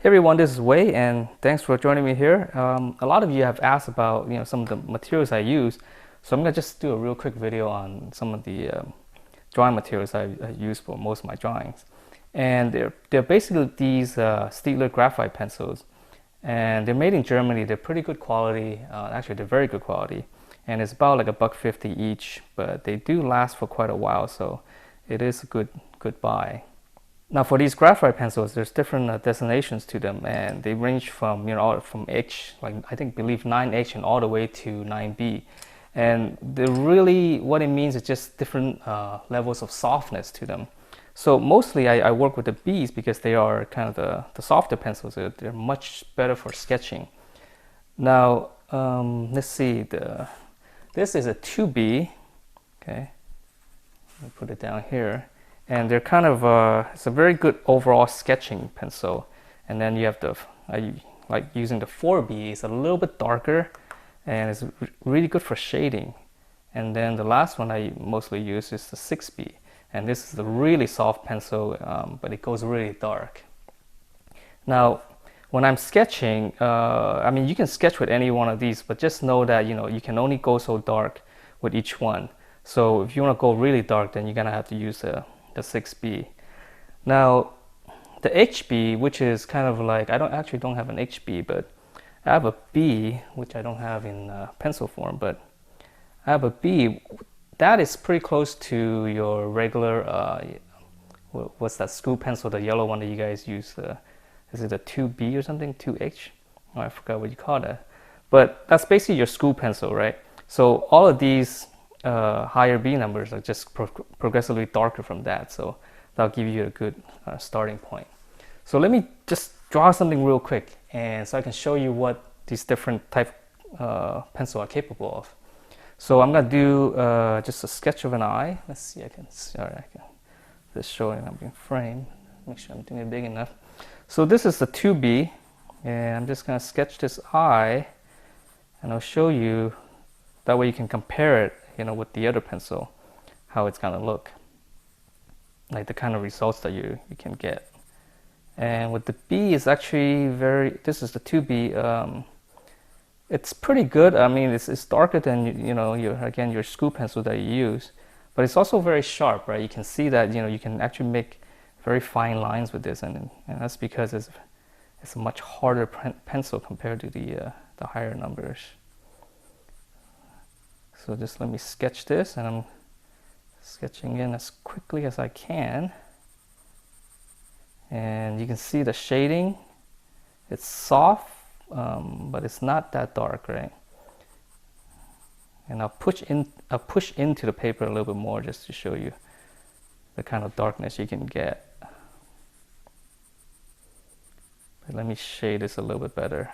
Hey everyone, this is Wei, and thanks for joining me here. A lot of you have asked about some of the materials I use, so I'm gonna just do a real quick video on some of the drawing materials I use for most of my drawings. And they're basically these Steadtler Graphite pencils, and they're made in Germany. They're pretty good quality. Actually, they're very good quality, and it's about like $1.50 each, but they do last for quite a while, so it is a good buy. Now for these graphite pencils, there's different designations to them, and they range from from H, like believe 9H, and all the way to 9B. And what it means is just different levels of softness to them. So mostly I work with the Bs because they are kind of the softer pencils. They're much better for sketching. Now let's see. This is a 2B. Okay, let me put it down here. And they're kind of it's a very good overall sketching pencil. And then you have I like using the 4B. It's a little bit darker, and it's really good for shading. And then the last one I mostly use is the 6B, and this is a really soft pencil, but it goes really dark. Now when I'm sketching, I mean, you can sketch with any one of these, but just know that you can only go so dark with each one. So if you want to go really dark, then you're gonna have to use the 6B. Now the HB, which is kind of like, I don't have an HB, but I have a B, which I don't have in pencil form, but I have a B that is pretty close to your regular what's that school pencil, the yellow one that you guys use. Is it a 2B or something, 2H? Oh, I forgot what you call that, but that's basically your school pencil, right? So all of these higher B numbers are just progressively darker from that, so that'll give you a good starting point. So let me just draw something real quick, and so I can show you what these different type pencil are capable of. So I'm gonna do just a sketch of an eye. Let's see, I can just show it. I'm in frame. Make sure I'm doing it big enough. So this is the 2B, and I'm just gonna sketch this eye, and I'll show you. That way you can compare it with the other pencil, how it's gonna look, like the kind of results that you can get. And with the B is actually this is the 2B, it's pretty good. I mean, it's darker than your school pencil that you use, but it's also very sharp, right? You can see that you can actually make very fine lines with this, and that's because it's a much harder pencil compared to the higher numbers. So just let me sketch this, and I'm sketching in as quickly as I can. And you can see the shading. It's soft, but it's not that dark, right? And I'll push into the paper a little bit more just to show you the kind of darkness you can get. But let me shade this a little bit better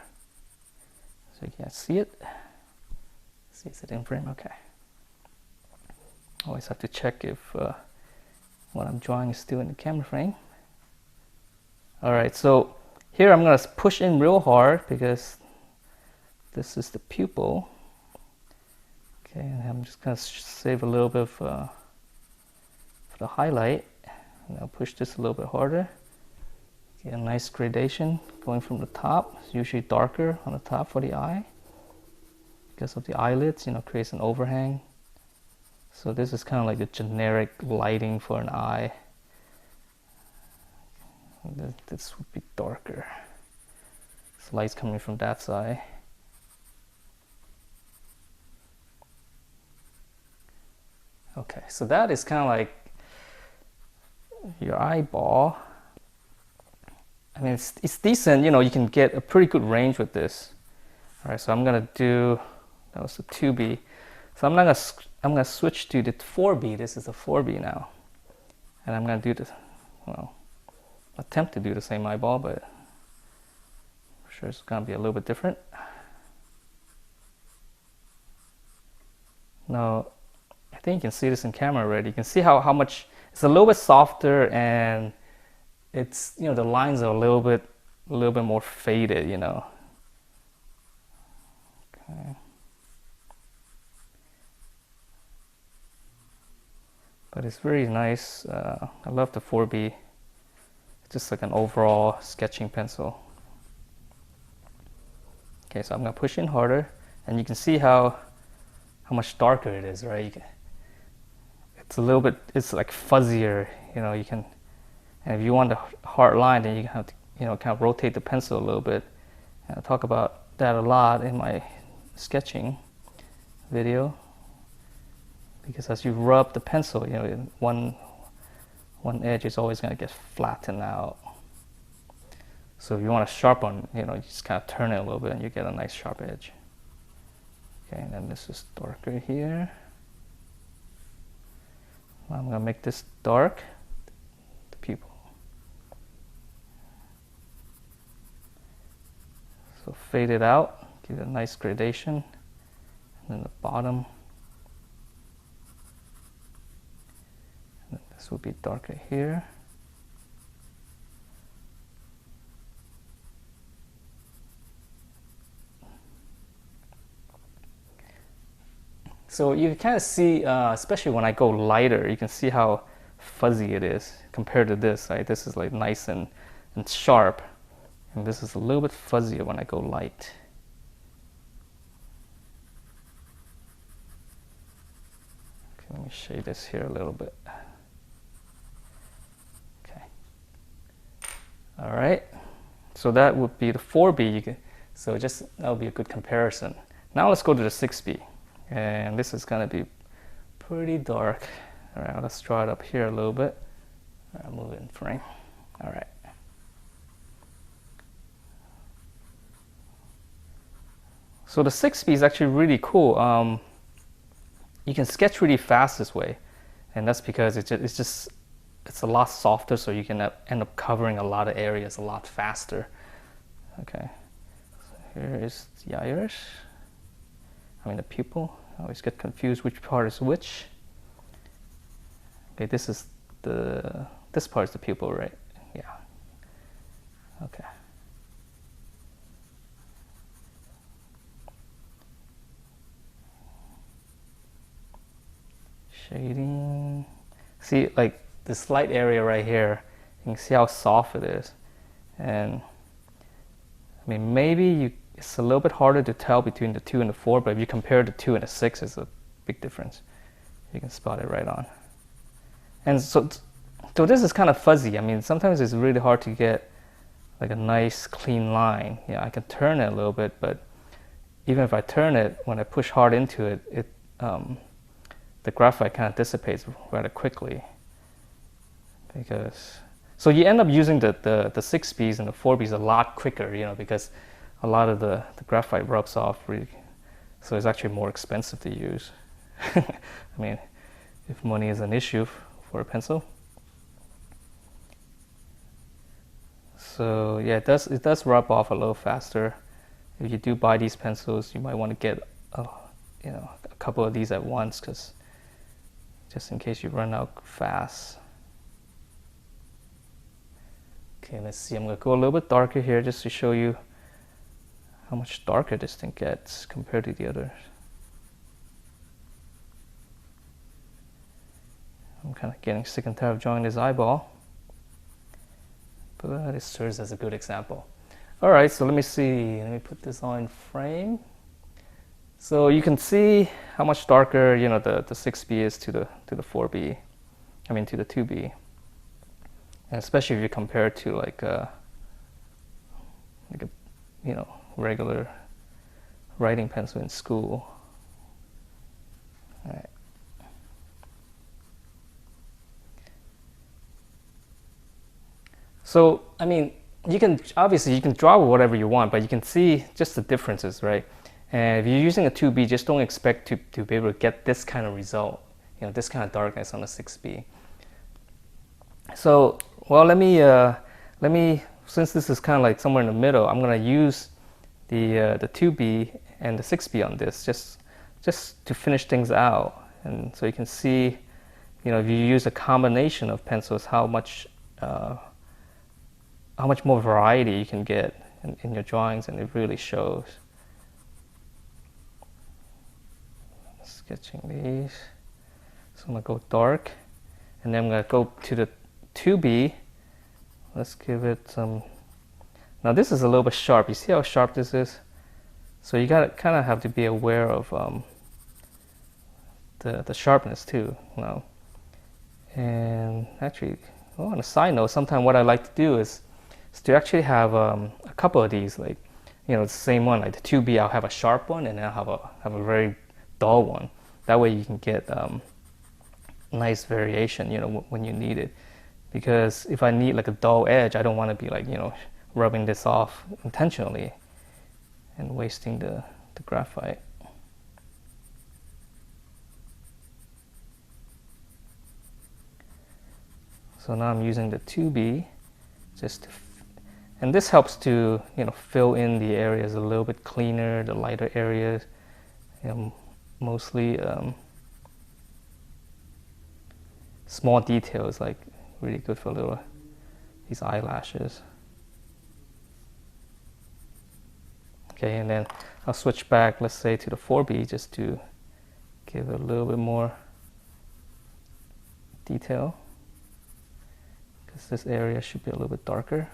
so you can see it. See, is it in frame? Okay. Always have to check if what I'm drawing is still in the camera frame. Alright, so here I'm going to push in real hard because this is the pupil. Okay, and I'm just going to save a little bit for the highlight. And I'll push this a little bit harder. Get a nice gradation going from the top. It's usually darker on the top for the eye, because of the eyelids, creates an overhang. So this is kind of like the generic lighting for an eye. This would be darker. This light's coming from that side. Okay, so that is kind of like your eyeball. I mean, it's decent. You can get a pretty good range with this. All right, so I'm gonna do. That was the 2B. So I'm gonna switch to the 4B. This is the 4B now, and I'm gonna do this. Well, attempt to do the same eyeball, but I'm sure it's gonna be a little bit different. Now, I think you can see this in camera already. You can see how much it's a little bit softer, and it's the lines are a little bit more faded. Okay. But it's very nice. I love the 4B. It's just like an overall sketching pencil. Okay, so I'm gonna push in harder, and you can see how much darker it is, right? It's a little bit, it's like fuzzier, you know. You can, and if you want a hard line, then you have to, you know, kind of rotate the pencil a little bit. And I talk about that a lot in my sketching video, because as you rub the pencil, you know, one edge is always going to get flattened out. So if you want to sharpen, you know, you just kind of turn it a little bit and you get a nice sharp edge. Okay, and then this is darker here. I'm going to make this dark, the pupil. So fade it out, give it a nice gradation. And then the bottom. And this will be darker here. So you can kind of see, especially when I go lighter, you can see how fuzzy it is compared to this, right? This is like nice and sharp, and this is a little bit fuzzier when I go light. Okay, let me shade this here a little bit. Okay. All right. So that would be the 4B. So just that would be a good comparison. Now let's go to the 6B. And this is going to be pretty dark. All right, let's draw it up here a little bit. I'll move it in frame. All right. So the 6B is actually really cool. You can sketch really fast this way, and that's because it's a lot softer, so you can end up covering a lot of areas a lot faster. Okay. So here is the iris. The pupil. I always get confused which part is which. Okay, this part is the pupil, right? Yeah. Okay. Shading. See, like this light area right here, you can see how soft it is. And maybe it's a little bit harder to tell between the 2 and the 4, but if you compare the 2 and the 6, it's a big difference. You can spot it right on. And so this is kind of fuzzy. Sometimes it's really hard to get like a nice clean line. Yeah, I can turn it a little bit, but even if I turn it, when I push hard into it, the graphite kind of dissipates rather quickly. So you end up using the 6Bs and the 4Bs a lot quicker, you know, because a lot of the graphite rubs off really, so it's actually more expensive to use. If money is an issue for a pencil. So yeah, it does rub off a little faster. If you do buy these pencils, you might want to get a couple of these at once, because just in case you run out fast. Okay, let's see. I'm going to go a little bit darker here just to show you how much darker this thing gets compared to the others. I'm kind of getting sick and tired of drawing this eyeball, but it serves as a good example. All right, so let me see. Let me put this on frame. So you can see how much darker, you know, the 6B is to the 4B. To the 2B. And especially if you compare it to like a regular writing pencil in school. All right. So you can draw whatever you want, but you can see just the differences, right? And if you're using a 2B, just don't expect to be able to get this kind of result, you know, this kind of darkness on a 6B. So, well, let me since this is kind of like somewhere in the middle, I'm gonna use the 2B and the 6B on this just to finish things out, and so you can see, you know, if you use a combination of pencils, how much more variety you can get in your drawings, and it really shows. Sketching these, so I'm gonna go dark, and then I'm gonna go to the 2B. Let's give it some. Now this is a little bit sharp. You see how sharp this is? So you gotta kind of have to be aware of the sharpness too, you know. And actually, well, on a side note, sometimes what I like to do is to actually have a couple of these, like, you know, it's the same one, like the 2B, I'll have a sharp one, and then I'll have a very dull one. That way you can get nice variation, you know, when you need it. Because if I need like a dull edge, I don't want to be like, you know, rubbing this off intentionally and wasting the graphite. So now I'm using the 2B just to, and this helps to, you know, fill in the areas a little bit cleaner, the lighter areas, you know, mostly small details, like really good for little these eyelashes. Okay, and then I'll switch back, let's say, to the 4B just to give it a little bit more detail, because this area should be a little bit darker.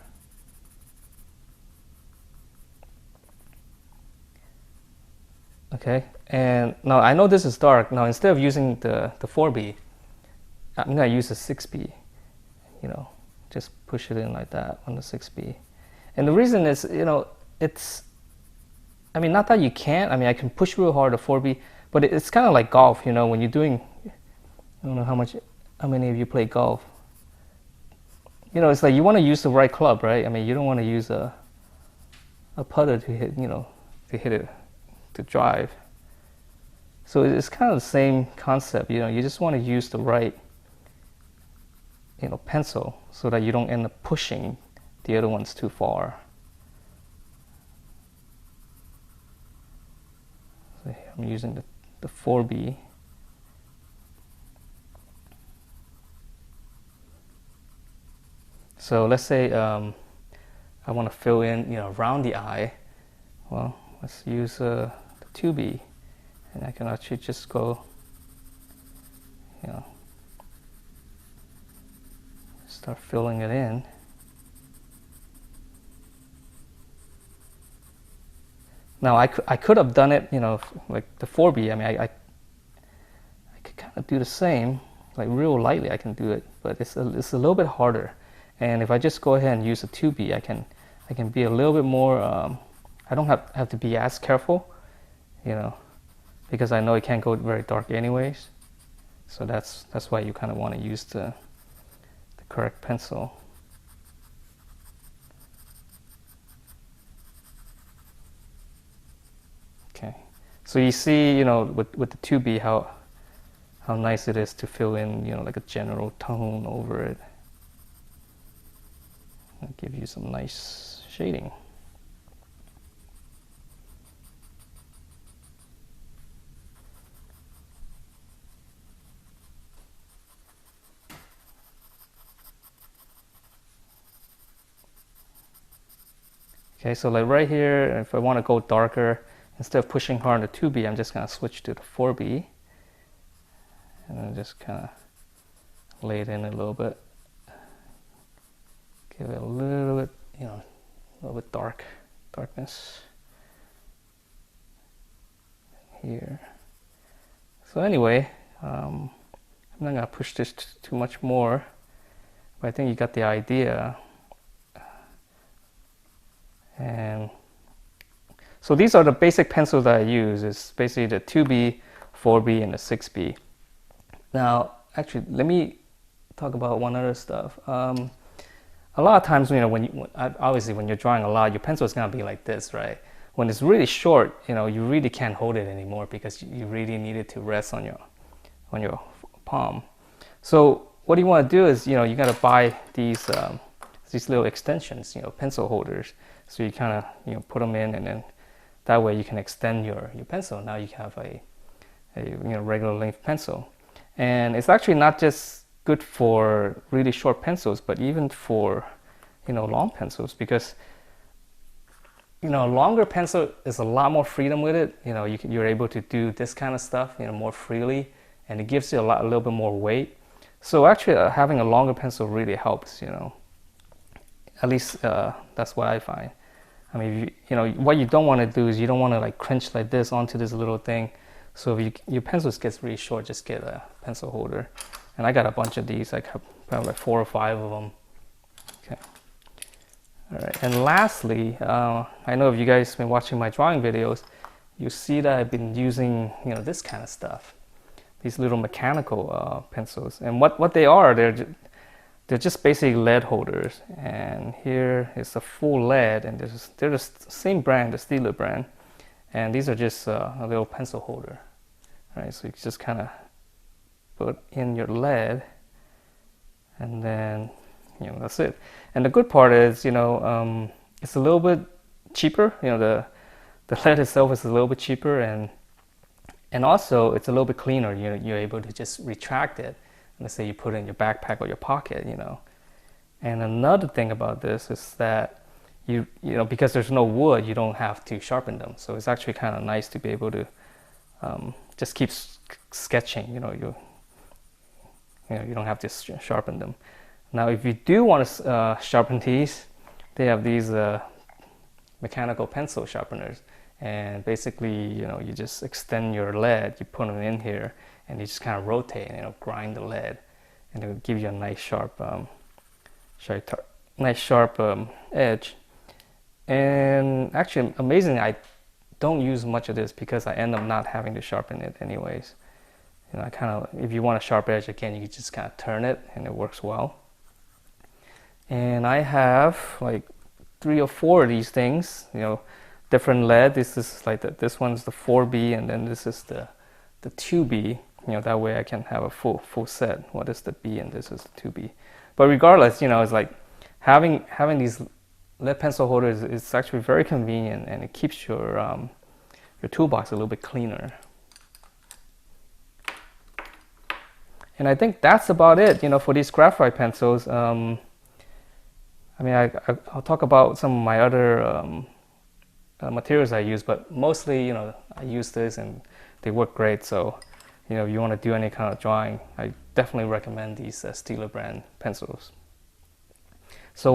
Okay, and now I know this is dark. Now instead of using the 4B, I'm gonna use the 6B, you know, just push it in like that on the 6B. And the reason is, you know, it's, I mean, not that you can't, I mean, I can push real hard the 4B, but it's kind of like golf, you know, when you're doing, I don't know how many of you play golf. You know, it's like you want to use the right club, right? I mean, you don't want to use a putter to hit, you know, to hit it, to drive. So it's kind of the same concept, you know, you just want to use the right, you know, pencil so that you don't end up pushing the other ones too far. So here I'm using the 4B. So let's say I want to fill in, you know, around the eye. Well, let's use the 2B, and I can actually just go, you know, start filling it in. Now I could have done it, you know, like the 4B. I mean, I could kind of do the same, like real lightly. I can do it, but it's a little bit harder. And if I just go ahead and use a 2B, I can be a little bit more. I don't have to be as careful, you know, because I know it can't go very dark anyways. So that's why you kind of want to use the correct pencil. Okay, so you see, you know, with the 2B how nice it is to fill in, you know, like a general tone over it. I'll give you some nice shading. Okay, so like right here, if I want to go darker, instead of pushing hard on the 2B, I'm just going to switch to the 4B. And then just kind of lay it in a little bit. Give it a little bit, you know, a little bit darkness here. So anyway, I'm not going to push this too much more, but I think you got the idea. And so these are the basic pencils that I use. It's basically the 2B, 4B, and the 6B. Now, actually, let me talk about one other stuff. A lot of times, you know, obviously when you're drawing a lot, your pencil is gonna be like this, right? When it's really short, you know, you really can't hold it anymore because you really need it to rest on your palm. So what you want to do is, you know, you gotta buy these little extensions, you know, pencil holders. So you kind of, you know, put them in, and then that way you can extend your pencil. Now you have a you know, regular length pencil, and it's actually not just good for really short pencils, but even for, you know, long pencils, because, you know, a longer pencil is a lot more freedom with it. You know, you're able to do this kind of stuff, you know, more freely, and it gives you a little bit more weight. So actually, having a longer pencil really helps. You know, at least that's what I find. I mean, you know, what you don't want to do is you don't want to like crunch like this onto this little thing. So if your pencils gets really short, just get a pencil holder. And I got a bunch of these, like probably like 4 or 5 of them. Okay. All right. And lastly, I know if you guys have been watching my drawing videos, you see that I've been using, you know, this kind of stuff. These little mechanical pencils. And what they are, they're just basically lead holders. And here is a full lead, and they're the same brand, the Steadtler brand. And these are just a little pencil holder. Right, so you just kind of put in your lead, and then, you know, that's it. And the good part is, you know, it's a little bit cheaper. You know, the lead itself is a little bit cheaper, and also it's a little bit cleaner. You're able to just retract it. Let's say you put it in your backpack or your pocket, you know. And another thing about this is that you know, because there's no wood, you don't have to sharpen them. So it's actually kind of nice to be able to just keep sketching. You know, you don't have to sharpen them. Now, if you do want to sharpen these, they have these mechanical pencil sharpeners. And basically, you know, you just extend your lead, you put them in here, and you just kind of rotate and it'll grind the lead, and it will give you a nice sharp, edge. And actually, amazingly, I don't use much of this because I end up not having to sharpen it anyways. You know, I kind of, if you want a sharp edge, again, you can just kind of turn it and it works well. And I have like 3 or 4 of these things, you know, different lead. This is like this one's the 4B, and then this is the 2B. You know, that way I can have a full set. What is the B and this is the 2B. But regardless, you know, it's like having these lead pencil holders is actually very convenient, and it keeps your toolbox a little bit cleaner. And I think that's about it, you know, for these graphite pencils. I mean, I'll talk about some of my other materials I use, but mostly, you know, I use this and they work great. So, you know, if you want to do any kind of drawing, I definitely recommend these Steadtler brand pencils. So,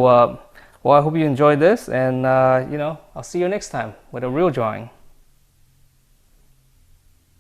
well, I hope you enjoyed this, and you know, I'll see you next time with a real drawing.